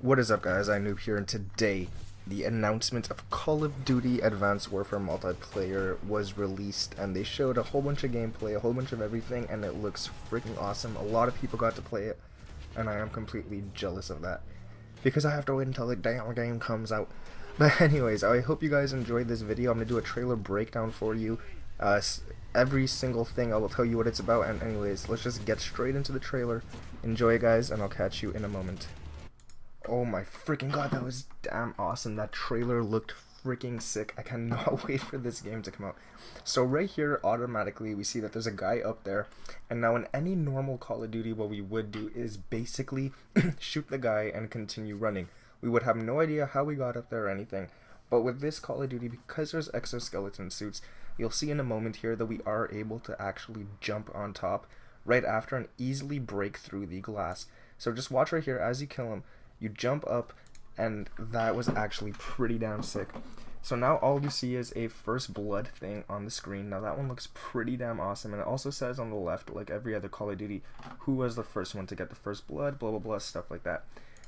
What is up, guys? iNoob here, and today the announcement of Call of Duty Advanced Warfare Multiplayer was released, and they showed a whole bunch of gameplay, a whole bunch of everything, and it looks freaking awesome. A lot of people got to play it, and I am completely jealous of that because I have to wait until the damn game comes out. But anyways, I hope you guys enjoyed this video. I'm gonna do a trailer breakdown for you. Every single thing I will tell you what it's about, and anyways, let's just get straight into the trailer. Enjoy, guys, and I'll catch you in a moment. Oh my freaking god, that was damn awesome. That trailer looked freaking sick. I cannot wait for this game to come out. So right here, automatically, we see that there's a guy up there. And now in any normal Call of Duty, what we would do is basically shoot the guy and continue running. We would have no idea how we got up there or anything. But with this Call of Duty, because there's exoskeleton suits, you'll see in a moment here that we are able to actually jump on top right after and easily break through the glass. So just watch right here as you kill him. You jump up, and that was actually pretty damn sick. So now all you see is a first blood thing on the screen. Now that one looks pretty damn awesome, and it also says on the left, like every other Call of Duty, who was the first one to get the first blood, blah blah blah, stuff like that.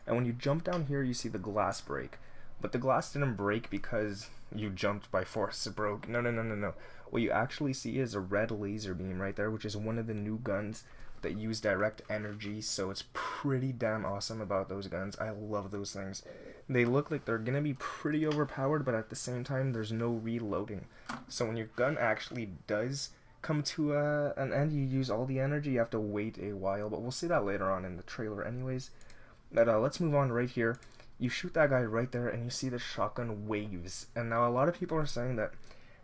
And when you jump down here, you see the glass break. But the glass didn't break because you jumped by force. It broke. No. What you actually see is a red laser beam right there, which is one of the new guns that use direct energy, so it's pretty damn awesome about those guns. I love those things. They look like they're gonna be pretty overpowered, but at the same time there's no reloading. So when your gun actually does come to an end, you use all the energy, you have to wait a while, but we'll see that later on in the trailer anyways. But let's move on right here. You shoot that guy right there and you see the shotgun waves, and now a lot of people are saying that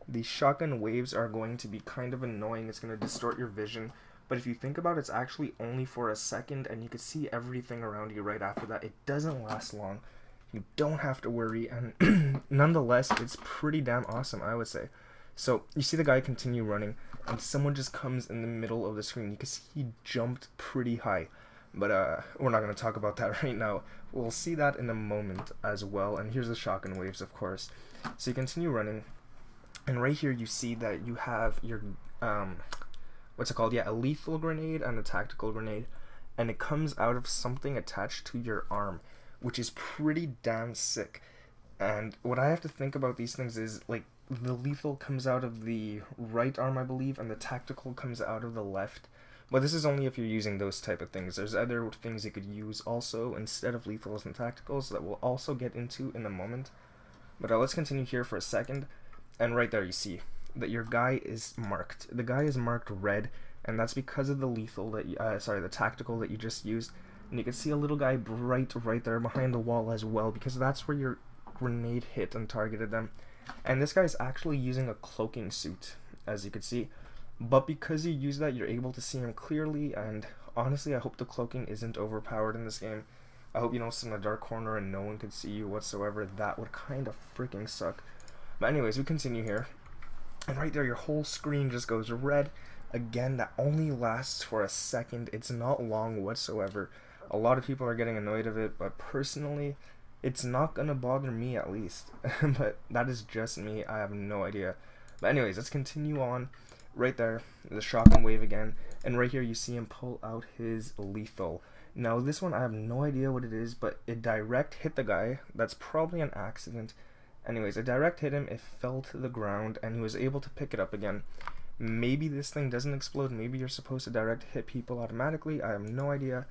the shotgun waves are going to be kind of annoying. It's going to distort your vision. But if you think about it, it's actually only for a second, and you can see everything around you right after that. It doesn't last long. You don't have to worry, and nonetheless, it's pretty damn awesome, I would say. So, you see the guy continue running, and someone just comes in the middle of the screen. You can see he jumped pretty high. But we're not going to talk about that right now. We'll see that in a moment as well, and here's the shotgun waves, of course. So you continue running, and right here you see that you have your what's it called? Yeah, a lethal grenade and a tactical grenade, and it comes out of something attached to your arm, which is pretty damn sick. And what I have to think about these things is, like, the lethal comes out of the right arm, I believe, and the tactical comes out of the left. But this is only if you're using those type of things. There's other things you could use also instead of lethals and tacticals that we'll also get into in a moment. But let's continue here for a second. And right there you see that your guy is marked. The guy is marked red, and that's because of the lethal that the tactical that you just used. And you can see a little guy right there behind the wall as well, because that's where your grenade hit and targeted them. And this guy's actually using a cloaking suit, as you can see. But because you use that, you're able to see him clearly, and honestly, I hope the cloaking isn't overpowered in this game. I hope you don't sit in a dark corner and no one can see you whatsoever. That would kind of freaking suck. But anyways, we continue here. And right there, your whole screen just goes red. Again, that only lasts for a second. It's not long whatsoever. A lot of people are getting annoyed of it, but personally, it's not gonna bother me, at least. But that is just me. I have no idea. But anyways, let's continue on. Right there, the shotgun wave again. And right here, you see him pull out his lethal. Now, this one, I have no idea what it is, but it direct hit the guy. That's probably an accident. Anyways, a direct hit him, it fell to the ground, and he was able to pick it up again. Maybe this thing doesn't explode, maybe you're supposed to direct hit people automatically, I have no idea,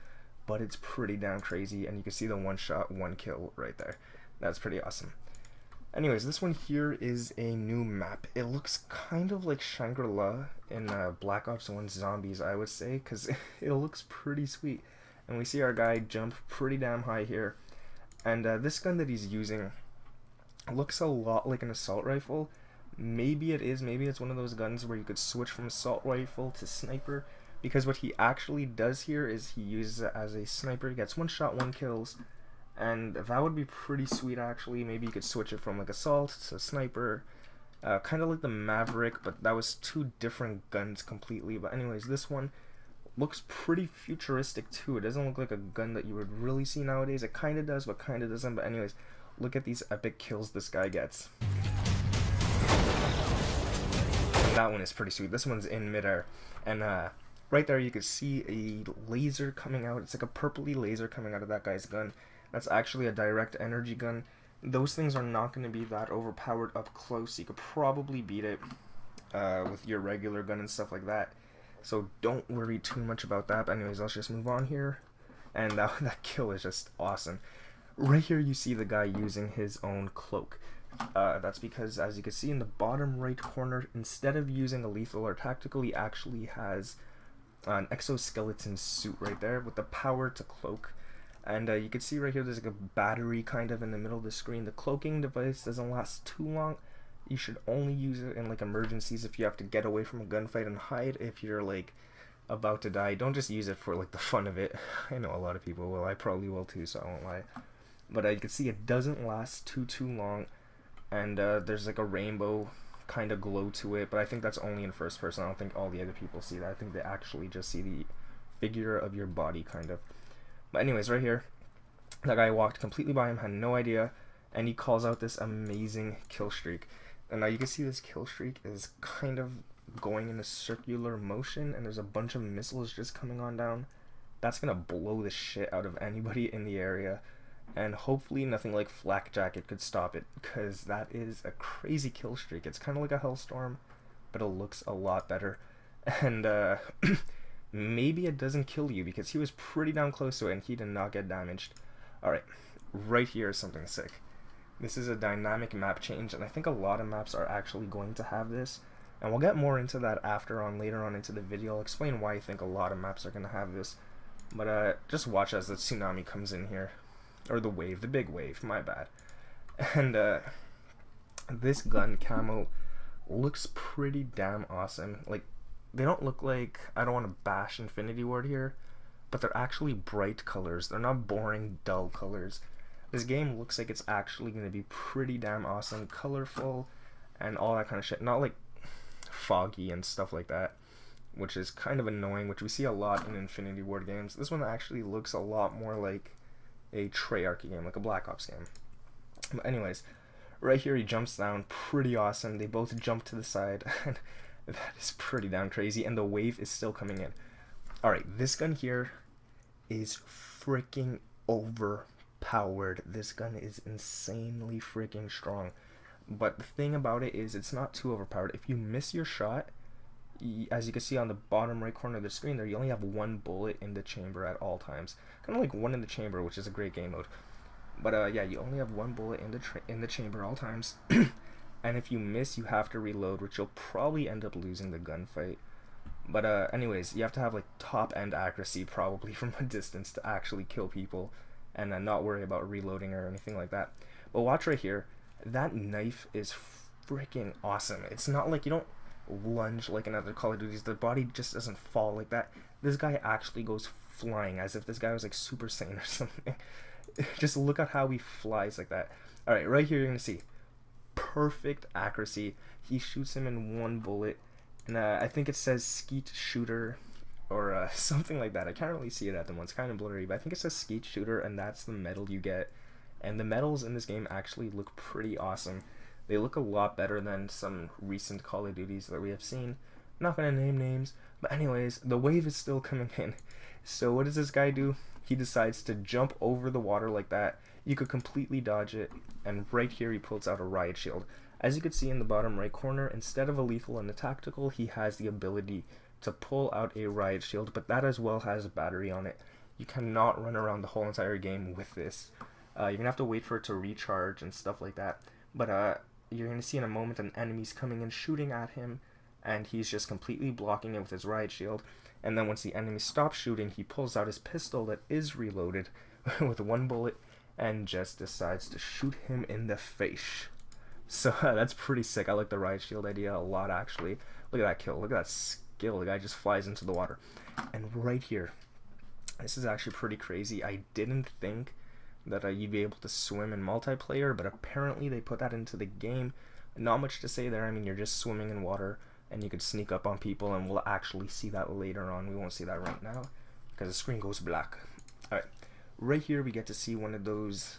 but it's pretty damn crazy, and you can see the one shot, one kill right there. That's pretty awesome. Anyways, this one here is a new map. It looks kind of like Shangri-La in Black Ops 1 Zombies, I would say, because it looks pretty sweet. And we see our guy jump pretty damn high here, and this gun that he's using looks a lot like an assault rifle. Maybe it is, maybe it's one of those guns where you could switch from assault rifle to sniper, because what he actually does here is he uses it as a sniper. He gets one shot, one kills, and that would be pretty sweet actually. Maybe you could switch it from like assault to sniper, kind of like the Maverick, but that was two different guns completely. But anyways, this one looks pretty futuristic too. It doesn't look like a gun that you would really see nowadays. It kind of does, but kind of doesn't. But anyways, look at these epic kills this guy gets. And that one is pretty sweet. This one's in midair. And right there you can see a laser coming out. It's like a purpley laser coming out of that guy's gun. That's actually a direct energy gun. Those things are not going to be that overpowered up close. You could probably beat it with your regular gun and stuff like that. So don't worry too much about that. But anyways, let's just move on here. And that kill is just awesome. Right here you see the guy using his own cloak. That's because, as you can see in the bottom right corner, instead of using a lethal or tactical, he actually has an exoskeleton suit right there with the power to cloak. And you can see right here there's like a battery kind of in the middle of the screen. The cloaking device doesn't last too long. You should only use it in like emergencies, if you have to get away from a gunfight and hide. If you're like about to die, don't just use it for like the fun of it. I know a lot of people will. I probably will too, so I won't lie. But you can see it doesn't last too long. And there's like a rainbow kind of glow to it, but I think that's only in first person. I don't think all the other people see that. I think they actually just see the figure of your body kind of. But anyways, right here, that guy walked completely by him, had no idea, and he calls out this amazing kill streak. And now you can see this kill streak is kind of going in a circular motion, and there's a bunch of missiles just coming on down. That's gonna blow the shit out of anybody in the area. And hopefully nothing like Flak Jacket could stop it, because that is a crazy kill streak. It's kind of like a Hellstorm, but it looks a lot better. And maybe it doesn't kill you, because he was pretty down close to it and he did not get damaged. Alright, right here is something sick. This is a dynamic map change, and I think a lot of maps are actually going to have this. And we'll get more into that later on into the video. I'll explain why I think a lot of maps are going to have this. But just watch as the tsunami comes in here. Or the wave, the big wave, my bad. And this gun camo looks pretty damn awesome. Like, they don't look like, I don't want to bash Infinity Ward here, but they're actually bright colors. They're not boring, dull colors. This game looks like it's actually going to be pretty damn awesome, colorful, and all that kind of shit. Not like foggy and stuff like that, which is kind of annoying, which we see a lot in Infinity Ward games. This one actually looks a lot more like a Treyarch game, like a Black Ops game. But anyways, right here he jumps down, pretty awesome. They both jump to the side, and that is pretty damn crazy, and the wave is still coming in. Alright, this gun here is freaking overpowered. This gun is insanely freaking strong. But the thing about it is, it's not too overpowered. If you miss your shot, as you can see on the bottom right corner of the screen there, you only have one bullet in the chamber at all times. Kind of like one in the chamber, which is a great game mode. But yeah, you only have one bullet in the chamber all times. And if you miss, you have to reload, which you'll probably end up losing the gunfight. But anyways, you have to have like top end accuracy probably from a distance to actually kill people, and not worry about reloading or anything like that. But watch right here, that knife is freaking awesome. It's not like you don't lunge like in other Call of Duties. The body just doesn't fall like that. This guy actually goes flying as if this guy was like Super Saiyan or something. Just look at how he flies like that. Alright, right here you're gonna see perfect accuracy. He shoots him in one bullet, and I think it says Skeet Shooter or something like that. I can't really see it at the moment, it's kind of blurry, but I think it says Skeet Shooter, and that's the medal you get. And the medals in this game actually look pretty awesome. They look a lot better than some recent Call of Duties that we have seen. I'm not going to name names, but anyways, the wave is still coming in. So what does this guy do? He decides to jump over the water like that. You could completely dodge it, and right here he pulls out a riot shield. As you can see in the bottom right corner, instead of a lethal and a tactical, he has the ability to pull out a riot shield, but that as well has a battery on it. You cannot run around the whole entire game with this. You're going to have to wait for it to recharge and stuff like that. But you're going to see in a moment an enemy's coming and shooting at him, and he's just completely blocking it with his riot shield. And then once the enemy stops shooting, he pulls out his pistol that is reloaded with one bullet and just decides to shoot him in the face. So that's pretty sick. I like the riot shield idea a lot, actually. Look at that kill. Look at that skill. The guy just flies into the water. And right here, this is actually pretty crazy. I didn't think that you'd be able to swim in multiplayer, but apparently they put that into the game. Not much to say there. I mean, you're just swimming in water, and you could sneak up on people, and we'll actually see that later on. We won't see that right now, because the screen goes black. Alright, right here we get to see one of those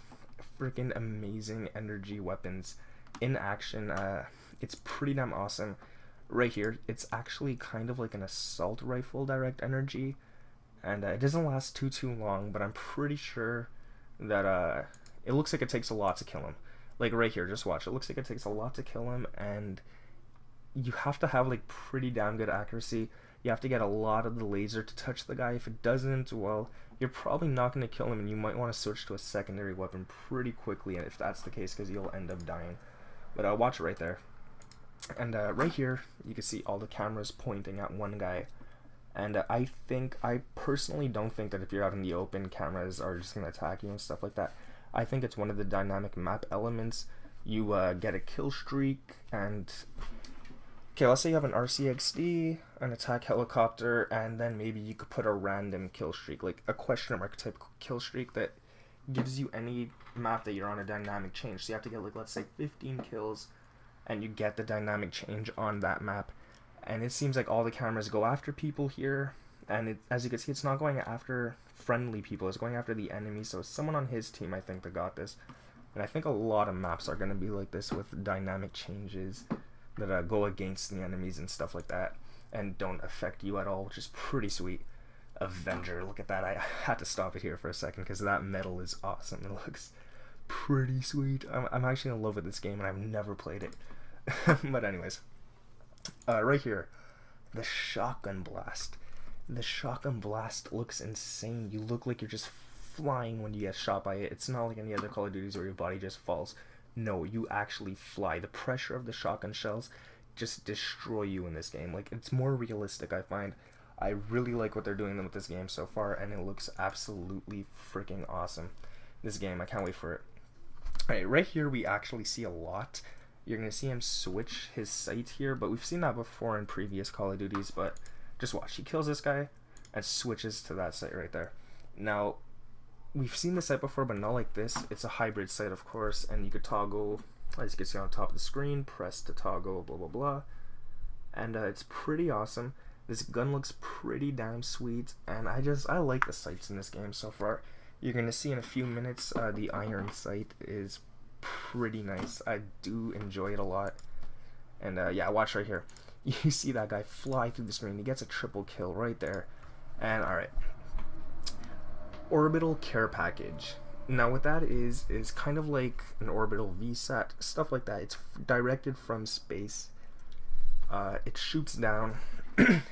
freaking amazing energy weapons in action. It's pretty damn awesome. Right here, it's actually kind of like an assault rifle direct energy, and it doesn't last too long, but I'm pretty sure that it looks like it takes a lot to kill him. Like right here, just watch. It looks like it takes a lot to kill him, and you have to have like pretty damn good accuracy. You have to get a lot of the laser to touch the guy. If it doesn't, well, you're probably not going to kill him, and you might want to switch to a secondary weapon pretty quickly if that's the case, because you'll end up dying. But watch it right there. And right here, you can see all the cameras pointing at one guy. And I personally don't think that if you're out in the open, cameras are just going to attack you and stuff like that. I think it's one of the dynamic map elements. You get a kill streak, and okay, let's say you have an RCXD, an attack helicopter, and then maybe you could put a random kill streak, like a question mark type kill streak that gives you any map that you're on a dynamic change. So you have to get, like, let's say 15 kills, and you get the dynamic change on that map. And it seems like all the cameras go after people here, and as you can see, it's not going after friendly people, it's going after the enemy. So someone on his team, I think, that got this. And I think a lot of maps are going to be like this, with dynamic changes that go against the enemies and stuff like that, and don't affect you at all, which is pretty sweet. Avenger, look at that. I had to stop it here for a second because that medal is awesome. It looks pretty sweet. I'm actually in love with this game, and I've never played it. But anyways, right here, the shotgun blast. The shotgun blast looks insane. You look like you're just flying when you get shot by it. It's not like any other Call of Duties where your body just falls. No, you actually fly. The pressure of the shotgun shells just destroy you in this game. Like, it's more realistic, I find. I really like what they're doing with this game so far, and it looks absolutely freaking awesome. This game, I can't wait for it. Alright, right here we actually see a lot. You're going to see him switch his sight here, but we've seen that before in previous Call of Duties, but just watch. He kills this guy and switches to that sight right there. Now, we've seen this sight before, but not like this. It's a hybrid sight, of course, and you could toggle, as you can see on top of the screen, press to toggle, blah, blah, blah. And it's pretty awesome. This gun looks pretty damn sweet, and I like the sights in this game so far. You're going to see in a few minutes, the iron sight is pretty nice. I do enjoy it a lot. And yeah, watch right here. You see that guy fly through the screen. He gets a triple kill right there. And alright. Orbital care package. Now what that is kind of like an orbital VSAT, stuff like that. It's directed from space. It shoots down,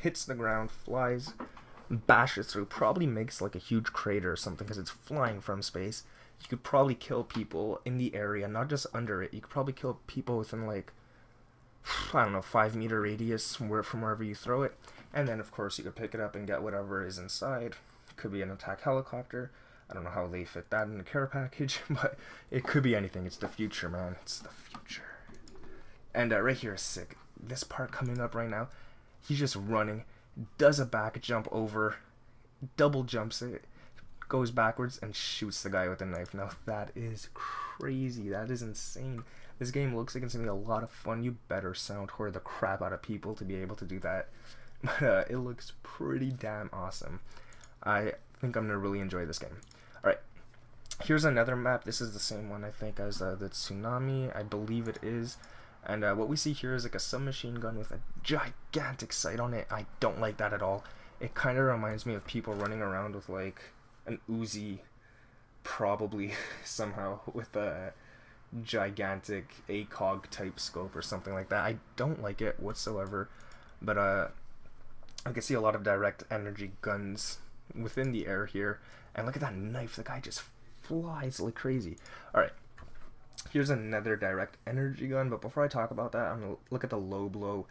hits the ground, flies, bashes through, probably makes like a huge crater or something because it's flying from space. You could probably kill people in the area, not just under it. You could probably kill people within, like, I don't know, 5-meter radius from wherever you throw it. And then, of course, you could pick it up and get whatever is inside. It could be an attack helicopter. I don't know how they fit that in the care package, but it could be anything. It's the future, man. It's the future. And right here is sick. This part coming up right now, he's just running, does a back jump over, double jumps it, goes backwards, and shoots the guy with a knife. Now, that is crazy. That is insane. This game looks like it's going to be a lot of fun. You better soundwhore the crap out of people to be able to do that. But it looks pretty damn awesome. I think I'm going to really enjoy this game. Alright, here's another map. This is the same one, I think, as the Tsunami. I believe it is. And what we see here is like a submachine gun with a gigantic sight on it. I don't like that at all. It kind of reminds me of people running around with like an Uzi, probably somehow, with a gigantic ACOG type scope or something like that. I don't like it whatsoever. But I can see a lot of direct energy guns within the air here. And look at that knife. The guy just flies like crazy. Alright. Here's another direct energy gun, but before I talk about that, I'm going to look at the low blow.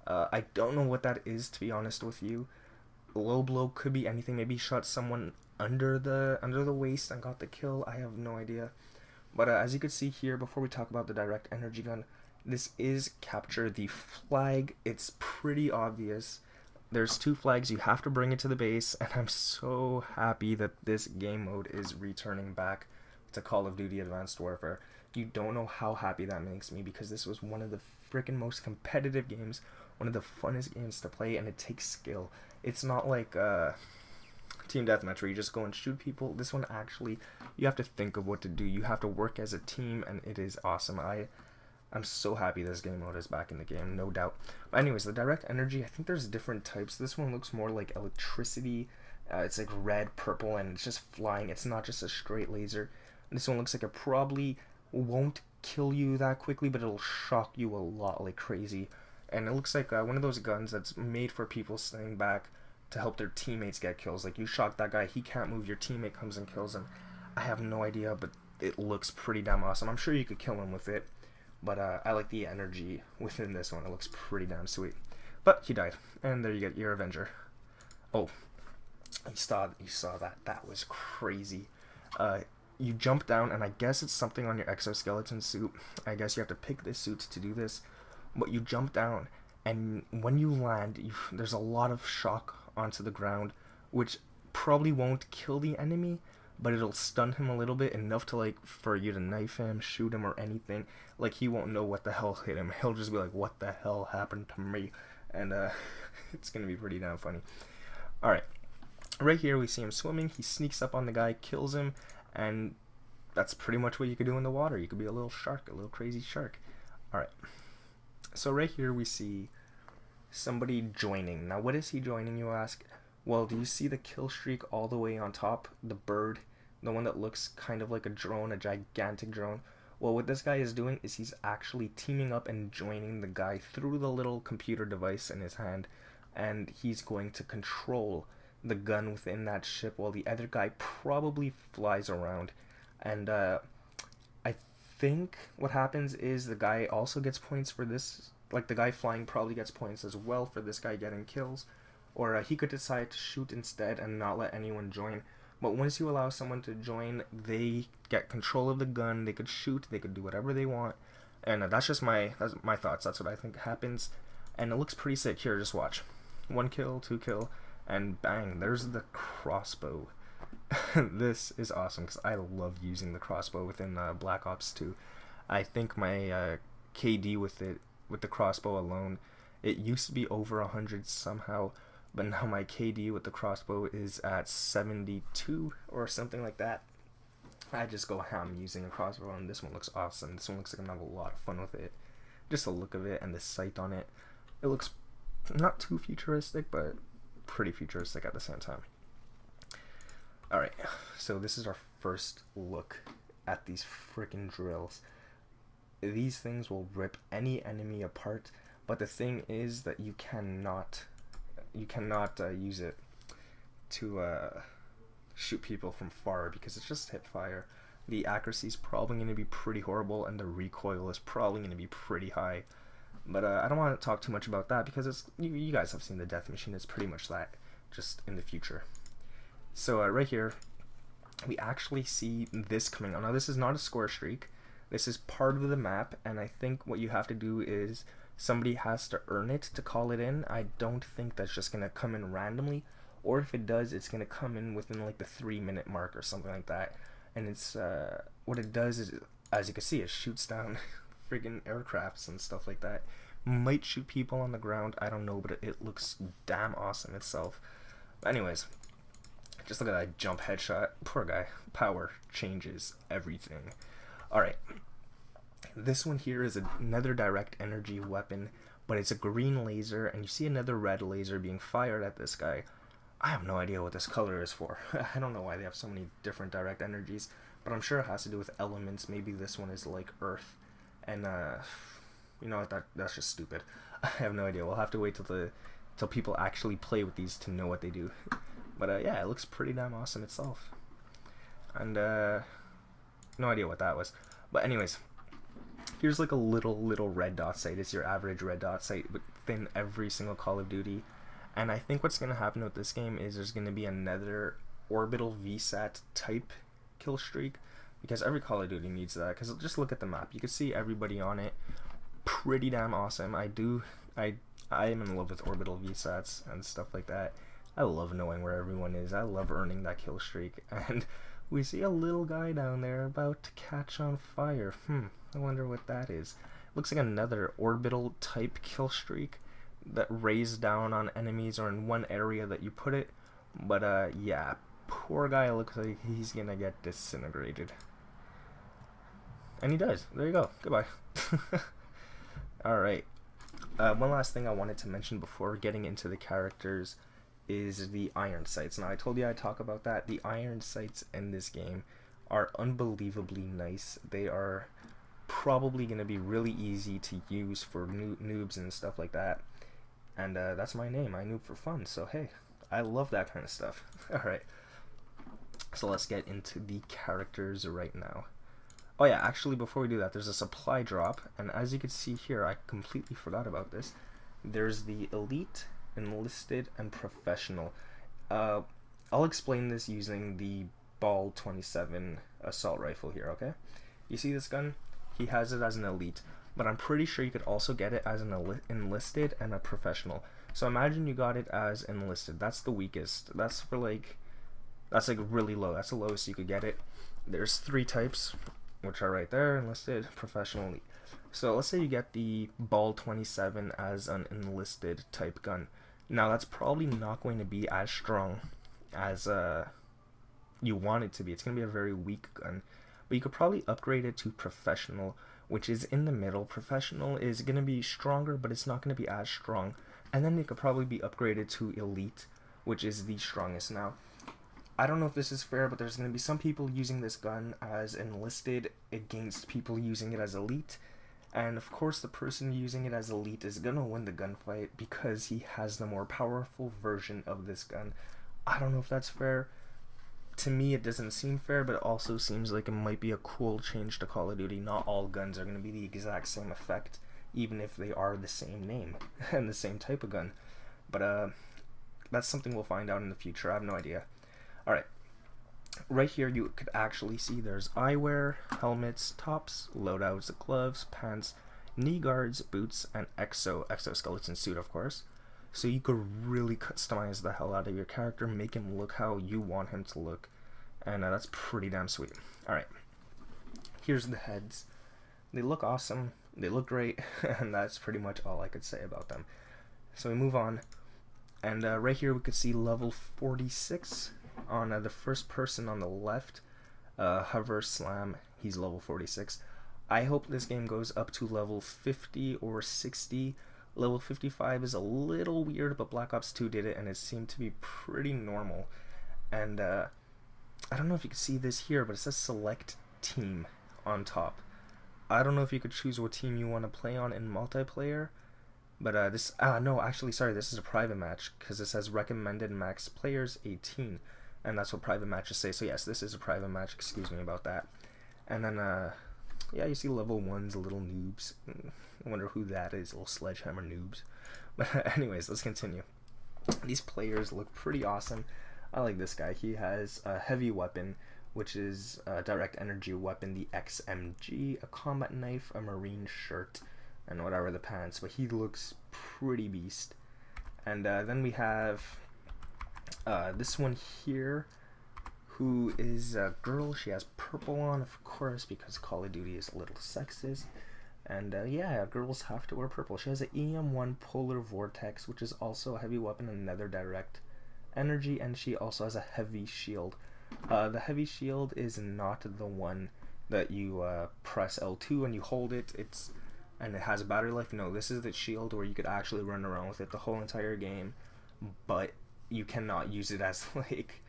I don't know what that is, to be honest with you. Low blow could be anything. Maybe shot someone under the waist and got the kill. I have no idea. But as you can see here, before we talk about the direct energy gun, this is capture the flag. It's pretty obvious. There's 2 flags. You have to bring it to the base, and I'm so happy that this game mode is returning back to Call of Duty Advanced Warfare. You don't know how happy that makes me, because this was one of the freaking most competitive games, one of the funnest games to play, and it takes skill. It's not like Team Deathmatch where you just go and shoot people. This one actually, you have to think of what to do. You have to work as a team, and it is awesome. I'm so happy this game mode is back in the game, no doubt. But anyways, the direct energy, I think there's different types. This one looks more like electricity. It's like red, purple, and it's just flying. It's not just a straight laser. This one looks like it probably won't kill you that quickly, but it'll shock you a lot like crazy. And it looks like one of those guns that's made for people staying back to help their teammates get kills. Like, you shock that guy, he can't move, your teammate comes and kills him. I have no idea, but it looks pretty damn awesome. I'm sure you could kill him with it, but I like the energy within this one. It looks pretty damn sweet. But he died, and there you get your Avenger. Oh, you saw that. That was crazy. You jump down, and I guess it's something on your exoskeleton suit. I guess you have to pick this suit to do this. But you jump down, and when you land, there's a lot of shock onto the ground, which probably won't kill the enemy, but it'll stun him a little bit, enough to, like, for you to knife him, shoot him, or anything. Like, he won't know what the hell hit him. He'll just be like, what the hell happened to me? And it's gonna be pretty damn funny. Alright, right here we see him swimming. He sneaks up on the guy, kills him, and that's pretty much what you could do in the water. You could be a little shark, a little crazy shark. Alright, so right here we see somebody joining. Now, what is he joining, you ask? Well, do you see the kill streak all the way on top? The bird, the one that looks kind of like a drone, a gigantic drone. Well, what this guy is doing is he's actually teaming up and joining the guy through the little computer device in his hand, and he's going to control the gun within that ship while the other guy probably flies around. And I think what happens is the guy also gets points for this. Like, the guy flying probably gets points as well for this guy getting kills. Or he could decide to shoot instead and not let anyone join. But once you allow someone to join, they get control of the gun, they could shoot, they could do whatever they want. And that's just my thoughts. That's what I think happens. And it looks pretty sick. Here, just watch. 1 kill, 2 kill, and bang, there's the crossbow. This is awesome because I love using the crossbow within Black Ops 2. I think my KD with the crossbow alone, it used to be over 100 somehow, but now my KD with the crossbow is at 72 or something like that. I just go ham using a crossbow, and this one looks awesome. This one looks like I'm gonna have a lot of fun with it. Just the look of it and the sight on it. It looks not too futuristic, but pretty futuristic at the same time. Alright, so this is our first look at these freaking drills. These things will rip any enemy apart, but the thing is that you cannot use it to shoot people from far because it's just hip fire. The accuracy is probably going to be pretty horrible, and the recoil is probably going to be pretty high. But I don't want to talk too much about that because it's you guys have seen the Death Machine. It's pretty much that, just in the future. So right here, we actually see this coming on. Now, this is not a score streak. This is part of the map, and I think what you have to do is somebody has to earn it to call it in. I don't think that's just going to come in randomly, or if it does, it's going to come in within like the 3-minute mark or something like that. And it's what it does is, as you can see, it shoots down friggin' aircrafts and stuff like that. Might shoot people on the ground, I don't know, but it looks damn awesome itself. But anyways, just look at that jump headshot. Poor guy. Power changes everything. Alright, this one here is another direct energy weapon, but it's a green laser, and you see another red laser being fired at this guy. I have no idea what this color is for. I don't know why they have so many different direct energies, but I'm sure it has to do with elements. Maybe this one is like Earth, and you know what, that's just stupid. I have no idea. We'll have to wait till people actually play with these to know what they do. But yeah, it looks pretty damn awesome itself. And no idea what that was. But anyways, here's like a little red dot sight. It's your average red dot sight within every single Call of Duty. And I think what's going to happen with this game is there's going to be another orbital VSAT type kill streak, because every Call of Duty needs that. Because just look at the map, you can see everybody on it. Pretty damn awesome. I am in love with orbital VSATs and stuff like that. I love knowing where everyone is. I love earning that kill streak. And we see a little guy down there about to catch on fire. I wonder what that is. Looks like another orbital type kill streak that rays down on enemies or in one area that you put it. But yeah, poor guy looks like he's gonna get disintegrated. And he does. There you go. Goodbye. Alright. One last thing I wanted to mention before getting into the characters is the iron sights. Now, I told you I'd talk about that. The iron sights in this game are unbelievably nice. They are probably going to be really easy to use for noobs and stuff like that. And that's my name. I noob for fun. So hey, I love that kind of stuff. Alright, so let's get into the characters right now. Oh yeah, actually before we do that, there's a supply drop, and as you can see here, I completely forgot about this. There's the Elite, Enlisted, and Professional. I'll explain this using the Ball 27 assault rifle here, okay? You see this gun? He has it as an Elite, but I'm pretty sure you could also get it as an Enlisted and a Professional. So imagine you got it as Enlisted. That's the weakest. That's for like, that's like really low. That's the lowest you could get it. There's 3 types, which are right there: Enlisted, Professional, Elite. So let's say you get the Ball 27 as an Enlisted type gun. Now that's probably not going to be as strong as you want it to be. It's going to be a very weak gun, but you could probably upgrade it to Professional, which is in the middle. Professional is going to be stronger, but it's not going to be as strong. And then it could probably be upgraded to Elite, which is the strongest. Now, I don't know if this is fair, but there's going to be some people using this gun as Enlisted against people using it as Elite. And of course, the person using it as Elite is going to win the gunfight because he has the more powerful version of this gun. I don't know if that's fair. To me, it doesn't seem fair, but it also seems like it might be a cool change to Call of Duty. Not all guns are going to be the exact same effect, even if they are the same name and the same type of gun. But that's something we'll find out in the future. I have no idea. Alright, right here you could actually see there's eyewear, helmets, tops, loadouts, gloves, pants, knee guards, boots, and exoskeleton suit, of course. So you could really customize the hell out of your character, make him look how you want him to look, and that's pretty damn sweet. Alright, here's the heads. They look awesome, they look great, and that's pretty much all I could say about them. So we move on, and right here we could see level 46 on the first person on the left, Hover Slam. He's level 46. I hope this game goes up to level 50 or 60. Level 55 is a little weird, but Black Ops 2 did it, and it seemed to be pretty normal. And I don't know if you can see this here, but it says Select Team on top. I don't know if you could choose what team you want to play on in multiplayer, but no, actually, sorry, this is a private match, because it says recommended max players 18, and that's what private matches say. So yes, this is a private match, excuse me about that. And then, yeah, you see level 1's little noobs. I wonder who that is, little sledgehammer noobs. But anyways, let's continue. These players look pretty awesome. I like this guy. He has a heavy weapon, which is a direct energy weapon, the XMG, a combat knife, a marine shirt, and whatever the pants. But he looks pretty beast. And then we have this one here, who is a girl. She has purple on, of course, because Call of Duty is a little sexist. And yeah, girls have to wear purple. She has an EM1 Polar Vortex, which is also a heavy weapon and another direct energy, and she also has a heavy shield. The heavy shield is not the one that you press L2 and you hold it, and it has a battery life. No, this is the shield where you could actually run around with it the whole entire game, but you cannot use it as, like,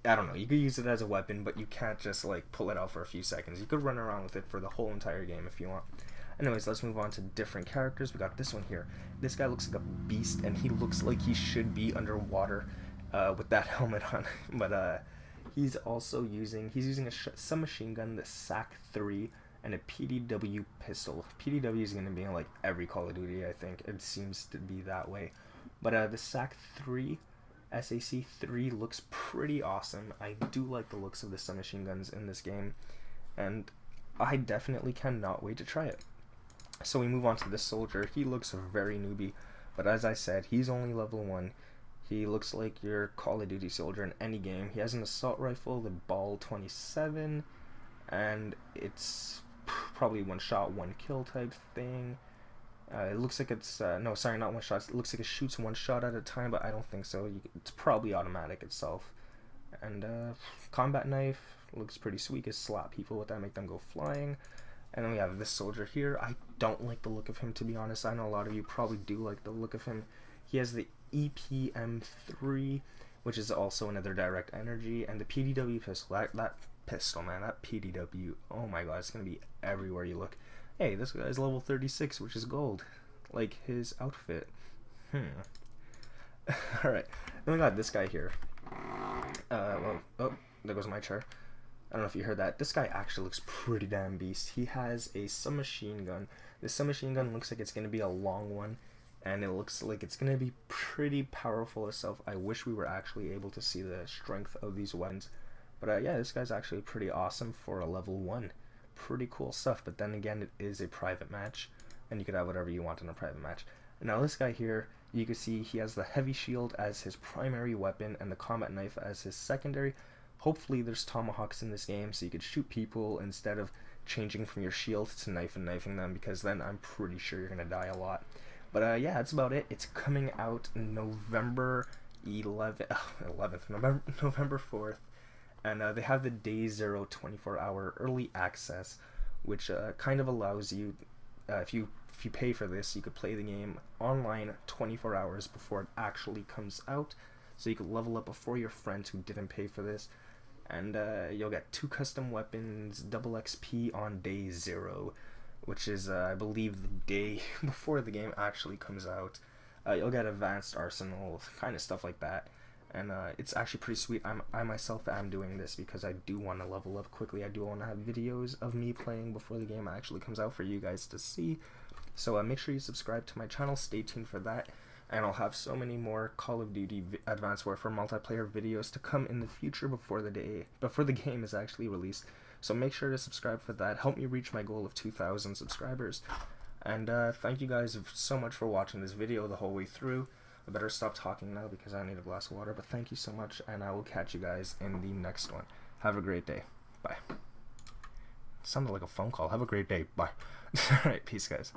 I don't know, you could use it as a weapon, but you can't just like pull it out for a few seconds. You could run around with it for the whole entire game if you want. Anyways, let's move on to different characters. We got this one here. This guy looks like a beast, and he looks like he should be underwater with that helmet on. But he's also using a submachine gun, the SAC-3, and a PDW pistol. PDW is going to be in like every Call of Duty, I think. It seems to be that way. But the SAC-3 SAC-3 looks pretty awesome. I do like the looks of the submachine guns in this game, and I definitely cannot wait to try it. So we move on to this soldier. He looks very newbie, but as I said, he's only level 1. He looks like your Call of Duty soldier in any game. He has an assault rifle, the Ball 27, and it's probably one shot, one kill type thing. It looks like it's, no, sorry, not one shot. It looks like it shoots one shot at a time, but I don't think so. It's probably automatic itself. And combat knife looks pretty sweet. You can slap people with that, make them go flying. And then we have this soldier here. I don't like the look of him, to be honest. I know a lot of you probably do like the look of him. He has the EPM3, which is also another direct energy, and the PDW pistol. That pistol, man. That PDW, oh my god, it's gonna be everywhere you look. Hey, this guy's level 36, which is gold, like his outfit. Alright, then we got this guy here. Well, oh, there goes my chair. I don't know if you heard that. This guy actually looks pretty damn beast. He has a submachine gun. This submachine gun looks like it's going to be a long one, and it looks like it's going to be pretty powerful itself. I wish we were actually able to see the strength of these weapons. But yeah, this guy's actually pretty awesome for a level 1. Pretty cool stuff, but then again, it is a private match, and you could have whatever you want in a private match. Now this guy here, you can see he has the heavy shield as his primary weapon and the combat knife as his secondary. Hopefully there's tomahawks in this game so you could shoot people instead of changing from your shield to knife and knifing them, because then I'm pretty sure you're gonna die a lot. But yeah, that's about it. It's coming out November 11th, November 4th, and they have the Day Zero 24-hour early access, which kind of allows you, if you pay for this, you could play the game online 24 hours before it actually comes out, so you could level up before your friends who didn't pay for this, and you'll get 2 custom weapons, double XP on Day 0, which is I believe the day before the game actually comes out. You'll get advanced arsenal, kind of stuff like that, and it's actually pretty sweet. I myself am doing this because I do want to level up quickly. I do want to have videos of me playing before the game actually comes out for you guys to see. So make sure you subscribe to my channel, stay tuned for that, and I'll have so many more Call of Duty Advanced Warfare multiplayer videos to come in the future before the game is actually released. So make sure to subscribe for that. Help me reach my goal of 2,000 subscribers. And thank you guys so much for watching this video the whole way through. I better stop talking now because I need a glass of water, but thank you so much, and I will catch you guys in the next one. Have a great day. Bye. Sounded like a phone call. Have a great day. Bye. Alright, peace guys.